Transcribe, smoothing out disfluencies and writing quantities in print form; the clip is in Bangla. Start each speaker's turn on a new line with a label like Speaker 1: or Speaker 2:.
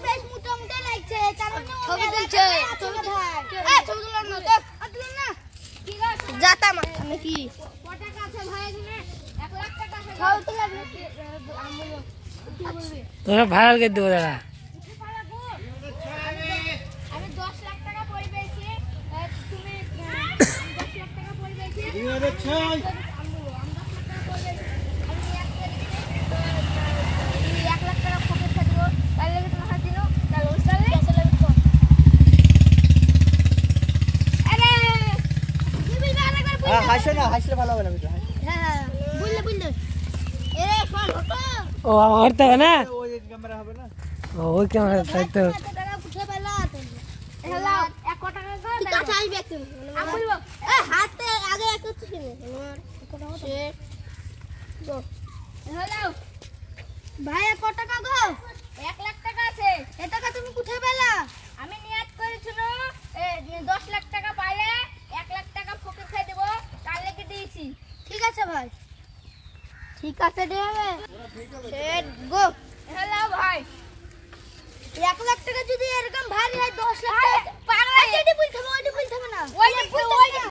Speaker 1: বেশ মোটামুটি লাগছে কারণ ছবি তুলছে ছবি তুললাম না তো তুললাম না ঠিক আছে যাতা আমি কি কত টাকা আছে ভাই এখানে 1 লাখ টাকা আছে ছবি তুললাম আমি বলবো কি বলবি
Speaker 2: তোরা ভাইরাল করে দেবো দাদা
Speaker 1: আমি 10 লাখ টাকা পড়ে পেয়েছি তুমি 10 লাখ টাকা পড়ে পেয়েছি আমি 10 লাখ টাকা পড়ে পেয়েছি আমি 1 লাখ টাকা পকেট থেকে দেব তার লাগে তোমার হাতে দিনো তাহলে ওই সালে চলে বিকো আরে কি বলবা আরেকবার বল
Speaker 3: হ্যাঁ হাসো না হাসলে ভালো হবে না বিটা
Speaker 1: হ্যাঁ বললে এরে ফোন হটো
Speaker 2: ও হরতে হবে না
Speaker 3: ওই ক্যামেরা হবে না
Speaker 2: ওই ক্যামেরা তাই তো
Speaker 1: টাকা উঠে পেলা হ্যালো 1 টাকা কর ঠিক আছে আসবে একটু আমি বলবো হাতে আগে একটু ছিল আমার সে গো হ্যালো ভাই 1 টাকা গো 1 লাখ টাকা আছে এ টাকা তুমি কোথায় পেলা আমি নিয়ত করেছিল 10 লাখ টাকা পাইলে 1 লাখ টাকা পকেট খাই দেব তার লাগি দিয়েছি ঠিক আছে ভাই ঠিক আছে দেবে সেট গো হ্যালো ভাই 1 লাখ টাকা যদি এরকম ভারী হয় 10 লাখ টাকা পাগল এডি বলতে হবে না ওই